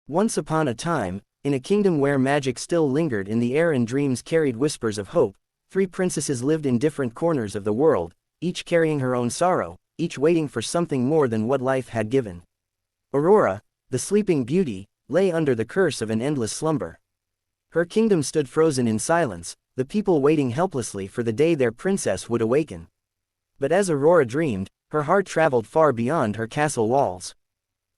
Once upon a time, in a kingdom where magic still lingered in the air and dreams carried whispers of hope, 3 princesses lived in different corners of the world, each carrying her own sorrow, each waiting for something more than what life had given. Aurora, the sleeping beauty, lay under the curse of an endless slumber. Her kingdom stood frozen in silence, the people waiting helplessly for the day their princess would awaken. But as Aurora dreamed, her heart traveled far beyond her castle walls.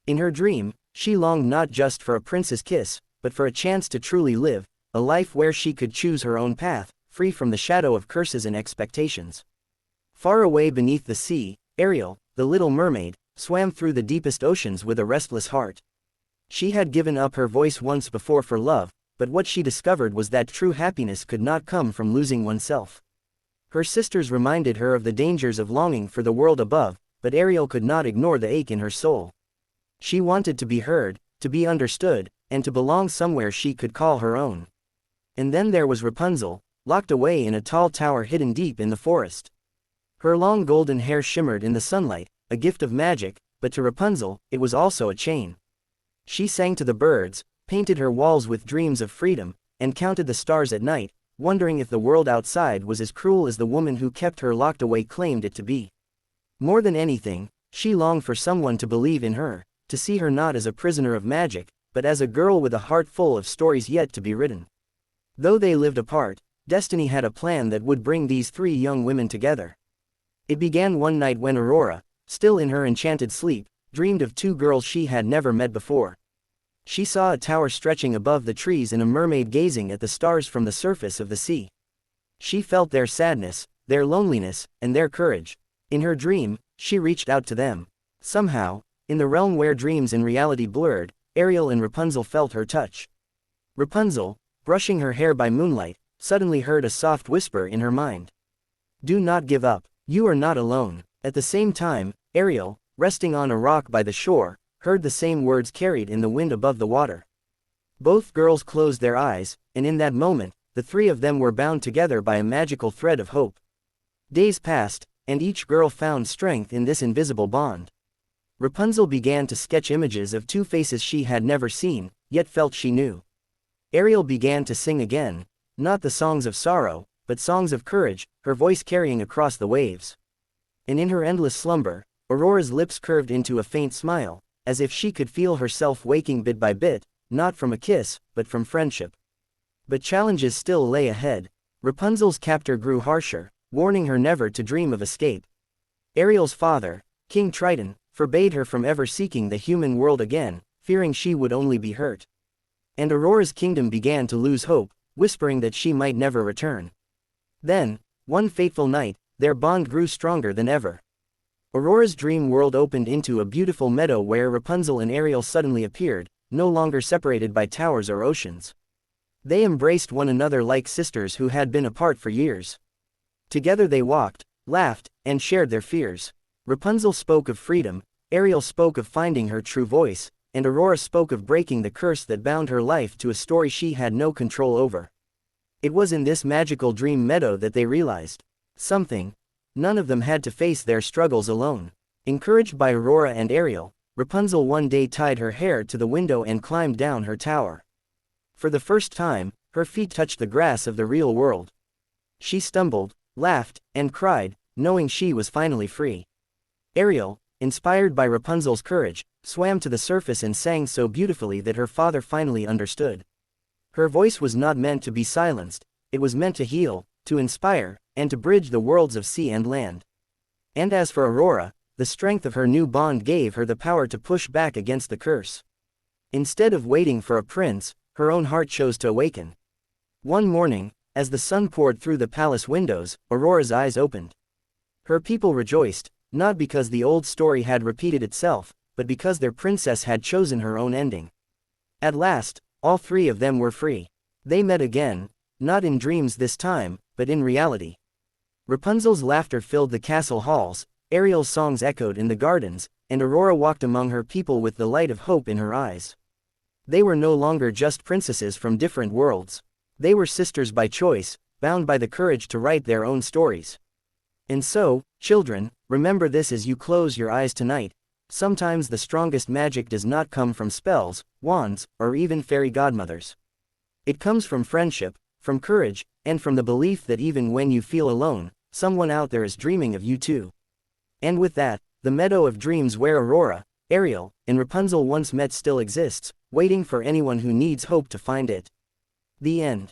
In her dream, she longed not just for a prince's kiss, but for a chance to truly live, a life where she could choose her own path, free from the shadow of curses and expectations. Far away beneath the sea, Ariel, the little mermaid, swam through the deepest oceans with a restless heart. She had given up her voice once before for love, but what she discovered was that true happiness could not come from losing oneself. Her sisters reminded her of the dangers of longing for the world above, but Ariel could not ignore the ache in her soul. She wanted to be heard, to be understood, and to belong somewhere she could call her own. And then there was Rapunzel, locked away in a tall tower hidden deep in the forest. Her long golden hair shimmered in the sunlight, a gift of magic, but to Rapunzel, it was also a chain. She sang to the birds, painted her walls with dreams of freedom, and counted the stars at night, wondering if the world outside was as cruel as the woman who kept her locked away claimed it to be. More than anything, she longed for someone to believe in her, to see her not as a prisoner of magic, but as a girl with a heart full of stories yet to be written. Though they lived apart, destiny had a plan that would bring these 3 young women together. It began one night when Aurora, still in her enchanted sleep, dreamed of 2 girls she had never met before. She saw a tower stretching above the trees and a mermaid gazing at the stars from the surface of the sea. She felt their sadness, their loneliness, and their courage. In her dream, she reached out to them. Somehow, in the realm where dreams and reality blurred, Ariel and Rapunzel felt her touch. Rapunzel, brushing her hair by moonlight, suddenly heard a soft whisper in her mind. "Do not give up, you are not alone." At the same time, Ariel, resting on a rock by the shore, heard the same words carried in the wind above the water. Both girls closed their eyes, and in that moment, the 3 of them were bound together by a magical thread of hope. Days passed, and each girl found strength in this invisible bond. Rapunzel began to sketch images of 2 faces she had never seen, yet felt she knew. Ariel began to sing again, not the songs of sorrow, but songs of courage, her voice carrying across the waves. And in her endless slumber, Aurora's lips curved into a faint smile, as if she could feel herself waking bit by bit, not from a kiss, but from friendship. But challenges still lay ahead. Rapunzel's captor grew harsher, warning her never to dream of escape. Ariel's father, King Triton, forbade her from ever seeking the human world again, fearing she would only be hurt. And Aurora's kingdom began to lose hope, whispering that she might never return. Then, one fateful night, their bond grew stronger than ever. Aurora's dream world opened into a beautiful meadow where Rapunzel and Ariel suddenly appeared, no longer separated by towers or oceans. They embraced one another like sisters who had been apart for years. Together they walked, laughed, and shared their fears. Rapunzel spoke of freedom, Ariel spoke of finding her true voice, and Aurora spoke of breaking the curse that bound her life to a story she had no control over. It was in this magical dream meadow that they realized something. None of them had to face their struggles alone. Encouraged by Aurora and Ariel, Rapunzel one day tied her hair to the window and climbed down her tower. For the first time, her feet touched the grass of the real world. She stumbled, laughed, and cried, knowing she was finally free. Ariel, inspired by Rapunzel's courage, swam to the surface and sang so beautifully that her father finally understood. Her voice was not meant to be silenced, it was meant to heal, to inspire, and to bridge the worlds of sea and land. And as for Aurora, the strength of her new bond gave her the power to push back against the curse. Instead of waiting for a prince, her own heart chose to awaken. One morning, as the sun poured through the palace windows, Aurora's eyes opened. Her people rejoiced, not because the old story had repeated itself, but because their princess had chosen her own ending. At last, all 3 of them were free. They met again, not in dreams this time, but in reality. Rapunzel's laughter filled the castle halls, Ariel's songs echoed in the gardens, and Aurora walked among her people with the light of hope in her eyes. They were no longer just princesses from different worlds. They were sisters by choice, bound by the courage to write their own stories. And so, children, remember this as you close your eyes tonight. Sometimes the strongest magic does not come from spells, wands, or even fairy godmothers. It comes from friendship, from courage, and from the belief that even when you feel alone, someone out there is dreaming of you too. And with that, the meadow of dreams where Aurora, Ariel, and Rapunzel once met still exists, waiting for anyone who needs hope to find it. The end.